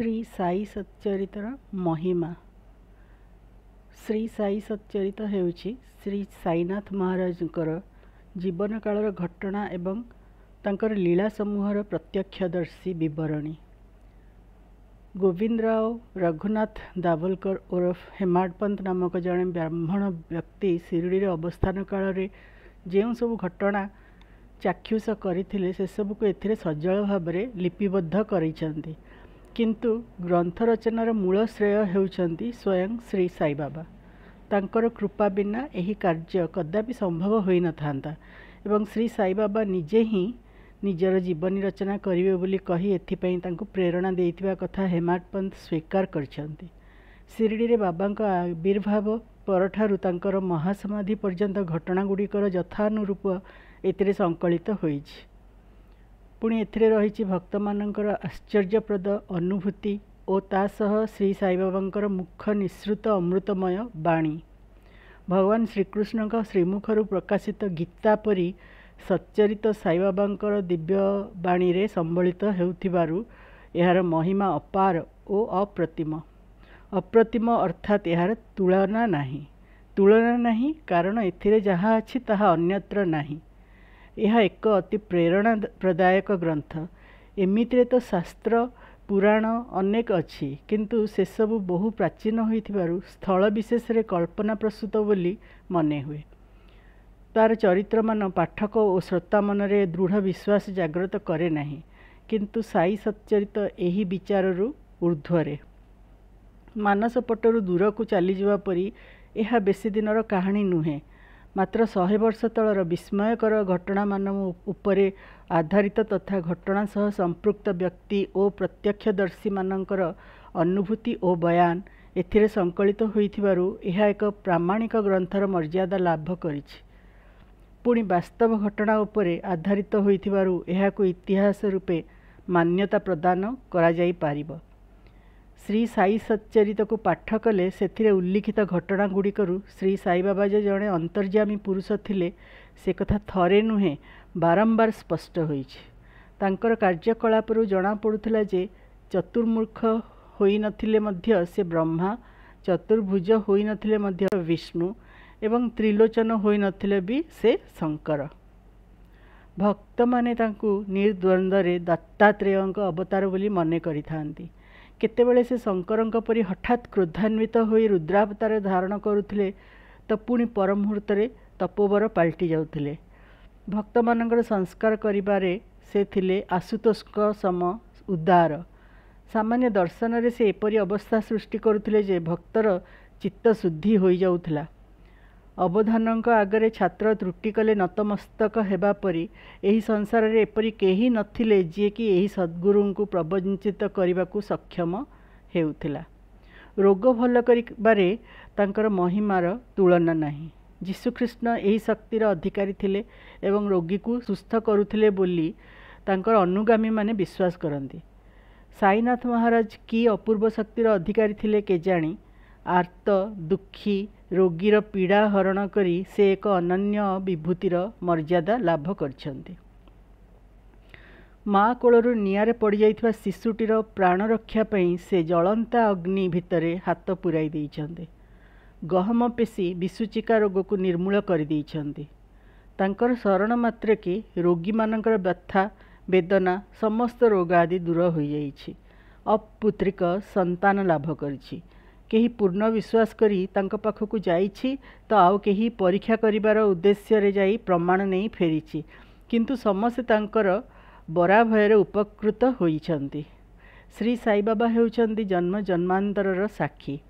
श्री साई सच्चरितर महिमा। श्री साई सच्चरित हेउछि श्री साईनाथ महाराजंकर जीवन कालर घटना एवं तांकर लीला समूहर प्रत्यक्षदर्शी विवरणी। गोविंदराव रघुनाथ दाभोलकर ओरफ हेमाडपंत नामक जड़े ब्राह्मण व्यक्ति शिरडी अवस्थान काल में जो सब घटना चाक्षुष करथिले से सब को एथिरे सजल भाव में लिपिबद्ध करिसेंती। किंतु ग्रंथ रचनार मूल श्रेय हेउचंती स्वयं श्री साई बाबा। तांकर कृपा बिना यही कार्य कदापि संभव होई न थांता एवं श्री साई बाबा निजे ही निजर जीवनी रचना करिवे बोली कही एथिपई तांको प्रेरणा देइथिबा कथा हेमाडपंत स्वीकार करछंती। शिरडी रे बाबांक आविर्भाव परठारु तांकर महासमाधि पर्यंत घटना गुड़िकर यथानुरूप एथिरे संकलित होइछि। पुणी एथिरे रहिछि भक्त मानकर आश्चर्यप्रद अनुभूति और तासह श्री साई बाबांकर मुख निःसृत अमृतमय बाणी। भगवान श्रीकृष्ण श्रीमुखर प्रकाशित गीता परी सच्चरित साई बाबांकर दिव्य बाणी रे संबलित हेउथिबारु एहार महिमा अपार और अप्रतिम। अप्रतिम अर्थात एहार तुलना नहीं कारण एथिरे जहाँ अछि ताहा अन्यत्र नहीं। यह एक अति प्रेरणा प्रदायक ग्रंथ। एमितिरे तो शास्त्र पुराण अनेक अच्छी किंतु से सब बहु प्राचीन होइथिबारु स्थल विशेष रे कल्पना प्रसूत बोली मने हुए। तार चरित्र मान पाठक और श्रोता मनरे दृढ़ विश्वास जागृत करे नहीं। किंतु साई सच्चरित एही विचाररु ऊर्ध्वरे मानस पटरु दूर को चली जावा परी यह बेसी दिनर कहानी नुहे। मात्र 100 वर्ष तलर विस्मयकर घटना मान उपरे आधारित तथा घटना सह संपृक्त व्यक्ति और प्रत्यक्षदर्शी मानकर अनुभूति और बयान एथिरे संकलित होइथिबारु यह एक प्रामाणिक ग्रंथर मर्यादा लाभ करिछि। पुणी वास्तव घटना उपरे आधारित होइथिबारु एहाकु इतिहास रूपे मान्यता प्रदान करा जाई पारिबो। श्री साई सच्चरित को पाठ कले सेथिरे उल्लिखित घटना गुड़िकरु श्री साई बाबा जे जड़े अंतर्यामी पुरुष थिले से कथा थरे नुहे बारंबार स्पष्ट होइछि। तांकर कार्यकलापरु जना पड़ुथिला जे चतुर्मुख होई नथिले मध्य से ब्रह्मा, चतुर्भुज होई नथिले मध्य विष्णु एवं त्रिलोचन होई नथिले भी से शंकर। भक्त माने तांकु निर्द्वंद्वरे दत्तात्रेयंक अवतार बोली मने करिथांती। केतेबेले से शंकरंक परी हठात क्रोधान्वित होई रुद्रावतार धारण करुथिले तो पुणी पर मुहूर्तरे तपोवर पलटि जाउथिले। भक्त मानकर संस्कार करिबारे से थिले आशुतोषक सम उदार। सामान्य दर्शन रे से एपरी अवस्था सृष्टि करुथिले जे भक्तर चित्त शुद्धि होई जाउथिला। अवधानक आगरे छात्र त्रुटि कले नतमस्तक हेबा परी एही संसार रे एपरी केही नथिले जे कि एही सद्गुरु को प्रवंचित करने सक्षम हेउथिला। रोग भल करिबारे तांकर महिमार तुलना नहीं। जीशुख्रीष्ण एही शक्तिर अधिकारी थिले एवं रोगी को सुस्थ करुथिले बोली तांकर अनुगामी माने विश्वास करती। साईनाथ महाराज की अपूर्व शक्तिर अधिकारी थिले केजाणी आर्त दुखी रोगीर पीड़ा हरण करी से एक अनन्य विभूतिर मर्यादा लाभ करछंती। माँ कोलरू निआरे पड़ जाइथिबा शिशुटीर प्राण रक्षा पई से जलंता अग्नि भितरे हाथ पुराई देइछंती। गहम पेशी विसूचिका रोग को निर्मूल कर देइछंती। तांकर शरण मात्रे के रोगी मानकर व्यथा वेदना समस्त रोग आदि दूर हो जाइछि। अपुत्रिक संतान लाभ करिछि। केही पूर्ण विश्वास करी तांको पाखकु जाइछि तो आउ केही परीक्षा करिबार उद्देश्य रे जाई प्रमाण नहीं फेरिछि। किंतु समस्त तांकर बरा भୟରେ उपकृत होइछंती। श्री साई बाबा हेउछंती जन्म जन्मांतरर साक्षी।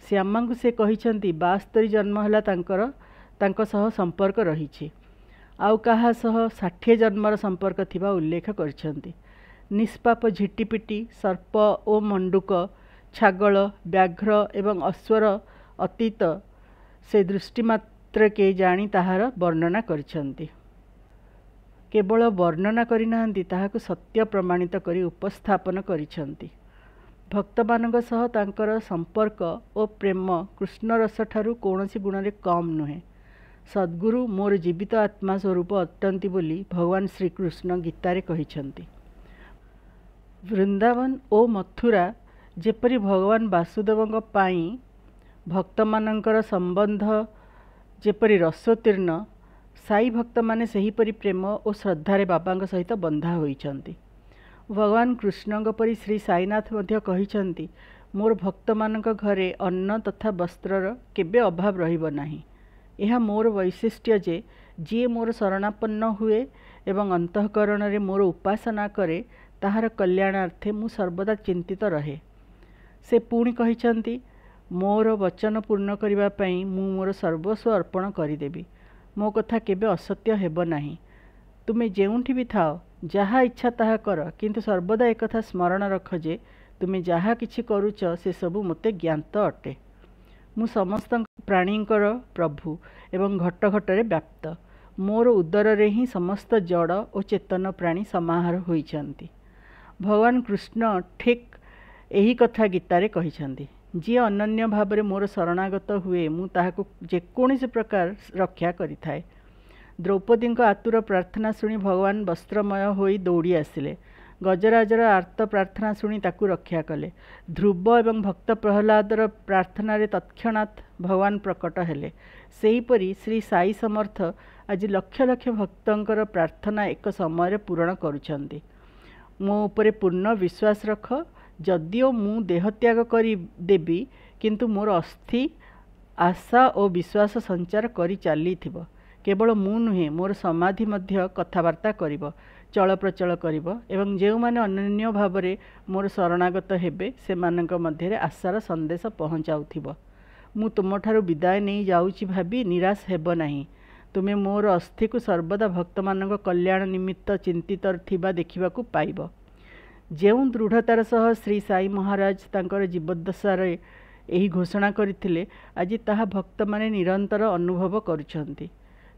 श्यामांकु से कहिछंती 72 जन्म हला तांको सह संपर्क रहिछि। आउ काहा सह 60 जन्मर संपर्क थिबा उल्लेख करछंती। निष्पाप झिटिपिटी सर्प ओ मंडूक छागल व्याघ्र एवं अश्वर अतीत से दृष्टिमात्र के जानी ताहार वर्णना करछंती। केवल वर्णना करिनाहांती ताहाकु सत्य प्रमाणित करी उपस्थापन करिछंती। भक्त मानक सह तांकर संपर्क और प्रेम कृष्ण रस ठारू कोनोसी गुणरे कम नुहे। सद्गुरु मोर जीवित आत्मा स्वरूप अटंती बोली भगवान श्रीकृष्ण गीतारे कहिछंती। वृंदावन और मथुरा जेपरी भगवान वासुदेवଙ୍କ ପାଇଁ भक्तମାନଙ୍କର संबंध जेपरी रसोत्तीर्ण, साई भक्त माने सेहीपरि प्रेम और श्रद्धारे बाबांग सहित बंधा होइछन्ति। भगवान कृष्णଙ୍କ परि श्री साईनाथ मध्य कहिछन्ति, मोर भक्त मानक घरे अन्न तथा वस्त्रर केबे अभाव रहिब नाही। यह मोर वैशिष्ट्य जे जी मोर शरणापन्न हुए एवं अंतःकरण रे मोर उपासना करे ताहार कल्याणार्थे मु सर्वदा चिंतित रहे। से पुणी कहिछन्ति, मोर वचन पूर्ण करिबा पई मु मोर सर्वस्व अर्पण करिदेबी। मो कथा केबे असत्य हेब नाही। तुमे जेउंठी भी थाओ, जहा इच्छा ताहा कर, किंतु सर्वदा एक कथा स्मरण रख जे तुमे जहा किछि करूच से सबु मते ज्ञात अटे। मु समस्त प्राणींकर प्रभु एवं घट घटरे व्याप्त। मोर उदर रे ही समस्त जड़ और चेतन प्राणी समाहार होइछन्ति। भगवान कृष्ण ठीक यही कथा गीतारे कहिछन्ति, जी अनन्य भाव मोर शरणागत हुए मु ताहाकु जेकोसी प्रकार रक्षा करिथाए। द्रौपदी आतुर प्रार्थना शुणी भगवान वस्त्रमय होई दौड़ी आसिले। गजराजर आर्त प्रार्थना शुणी ताकु रक्षा कले। ध्रुव एवं भक्त प्रहलादर प्रार्थना रे तत्क्षणात् भगवान प्रकट हेले। सेहीपरि श्री साई समर्थ आज लक्ष लक्ष भक्तंकर प्रार्थना एक समय पूरण करुछन्ति। मो उपरे पूर्ण विश्वास रख। जदिओ मु देह त्याग करी देबी, किंतु मोर अस्थि आशा और विश्वास संचार करी चलीथिब। केवल मु नुहे, मोर समाधि मध्य कथबार्ता करिब, चल प्रचल करिब एवं जेउ माने अनन्य भावरे मोर शरणागत हेबे सेमानंक मध्यरे आशार संदेश पहुँचाउथिब। मु तुमठारु विदाय नहीं जाउछि भाबी निराश हेब नाही। तुमे मोर अस्थि को सर्वदा भक्त मानक कल्याण निमित्त चिंतित थिबा देखिबाकु पाइब। जेउ दृढ़तार सह श्री साई महाराज तांकर जीवदशारे एही घोषणा करथिले, आज ताहा भक्त माने निरंतर अनुभव करुछन्ति।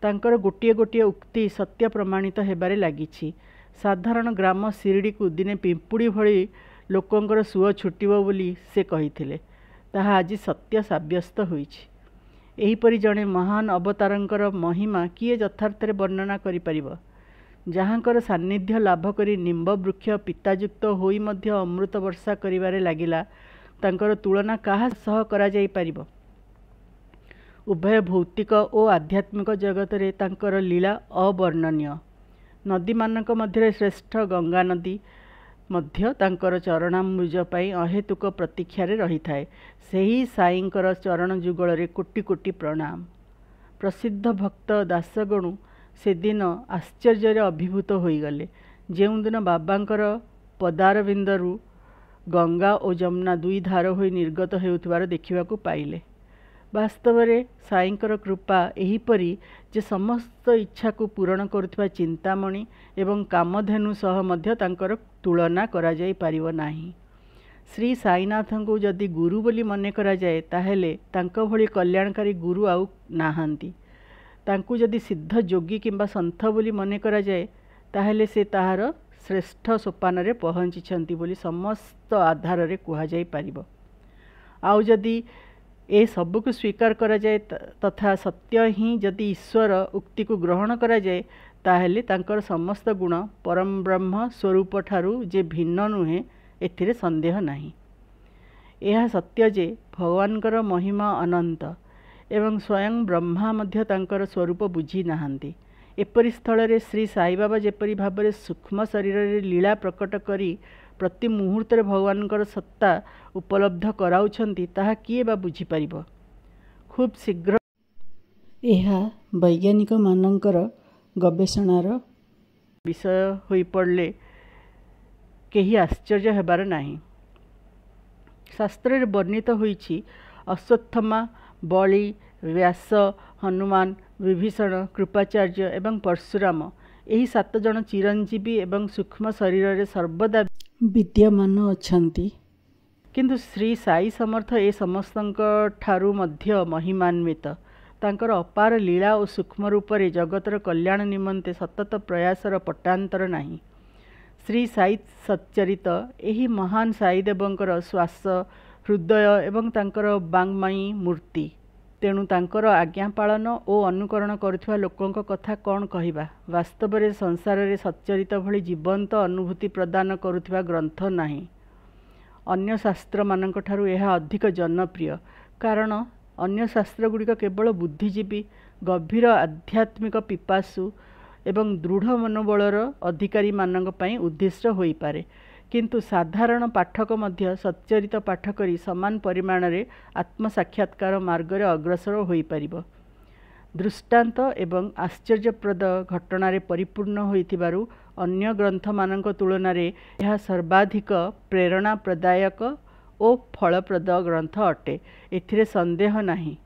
तांकर गोटिए गोटिए उक्ति सत्य प्रमाणित हेबारे लागिछि। साधारण ग्राम शिरडी को दिने पिंपुड़ी भली लोकंकर सुଅ छुटिबो बोली से कहिथिले, ताहा आज सत्य साब्यस्त होइछि। एहीपरि जणे महान अवतारंकर महिमा किए यथार्थरे वर्णना करि परिबो। जहाँकर सान्निध्य लाभ करी निम्ब वृक्ष पितायुक्त होई मध्य अमृत वर्षा करिबारे लागिला, तांकर तुलना काहा सह करा जाई परिबो। उभय भौतिक और आध्यात्मिक जगत रे तांकर लीला अवर्णनीय। नदी मानक मध्य श्रेष्ठ गंगा नदी मध्य तांकर चरणामृज पाई अहेतुक प्रतीक्षारे रही थाए। सेही साईंकर चरण जुगल रे कोटि कोटि प्रणाम। प्रसिद्ध भक्त दासगणु से दिन आश्चर्य अभिभूत होईगले। जेउ दिन बाबांकर पदारविंदरु गंगा और जमुना दुई धार होई निर्गत हेउथिबार देखिबाकु पाइले। वास्तव में साईंकर कृपा एहीपरि जे समस्त इच्छा को पूरण करुथिबा चिंतामणि एवं कामधेनु सह मध्य तांकर तुलना करा जाई पारिबो नाही। श्री साईनाथ को जदि गुरु बोली मने करा जाए ताहेले तांको भली कल्याणकारी गुरु आउ नाहांती। तांकु जदि सिद्ध जोगी किंबा संथ बोली मने करा जाए ताहेले से ताहार श्रेष्ठ सोपान रे पहुँची बोली समस्त आधार रे कुहा जाई पारिबो। आउ जदि ए सबको स्वीकार करा जाए तथा सत्य ही जदि ईश्वर उक्ति को ग्रहण करा जाए ताहेले तांकर समस्त गुण परम ब्रह्म स्वरूप ठारू जे भिन्न नुहे एथिरे संदेह नाही। यह सत्य जे भगवानकर महिमा अनंत एवं स्वयं ब्रह्मा मध्य तांकर स्वरूप बुझी नाहांती। एपरि स्थल रे श्री साई बाबा जेपरि भाबरे सूक्ष्म शरीर रे लीला प्रकट करी प्रति मुहूर्त भगवानकर सत्ता उपलब्ध कराउछन्ति ताहा किए बा बुझी परिबो। खूब शीघ्र एहा वैज्ञानिक मानकर गवेषणार विषय होई पड़ले केही आश्चर्य हेबार नाही। शास्त्र रे वर्णित होईछि अश्वत्थमा, बलि, व्यास, हनुमान, विभीषण, कृपाचार्य एवं परशुराम यही 7 जन चिरंजीवी एवं सूक्ष्म शरीर रे सर्वदा विद्यमान अछंती। किंतु श्री साई समर्थ ए समस्तंक ठारू मध्य महिमान्वित। तांकर अपार लीला और सूक्ष्म रूप रे जगतर कल्याण निमंते सतत प्रयासर पट्टांतर नाही। श्री साई सच्चरित एही महान साई देवंकर श्वास, हृदय एवं तांकर वाङ्मयी मूर्ति। तेणु तांकर आज्ञा पालन और अनुकरण करुवा लोकंक कथा कौन कहिबा। वास्तव में संसार रे सच्चरित भली जीवंत अनुभूति प्रदान करुवा ग्रंथ नाही। अन्य शास्त्र मानक ठारू यह अधिक जनप्रिय कारण अन्य शास्त्र गुड़िक केवल बुद्धिजीवी गभीर आध्यात्मिक पिपासु एवं दृढ़ मनोबलर अधिकारी मानक पई उद्दिष्ट होई पारे किंतु साधारण पाठक मध्य सच्चरित पाठ करी समान परिमाण रे आत्म साक्षात्कार मार्ग रे अग्रसर होई परिबो। दृष्टांत एवं आश्चर्यप्रद घटना परिपूर्ण होइथिबारु अन्य ग्रंथ मानक तुलन रे यह सर्वाधिक प्रेरणा प्रदायक और फलप्रद ग्रंथ अटे एथिरे संदेह नहीं।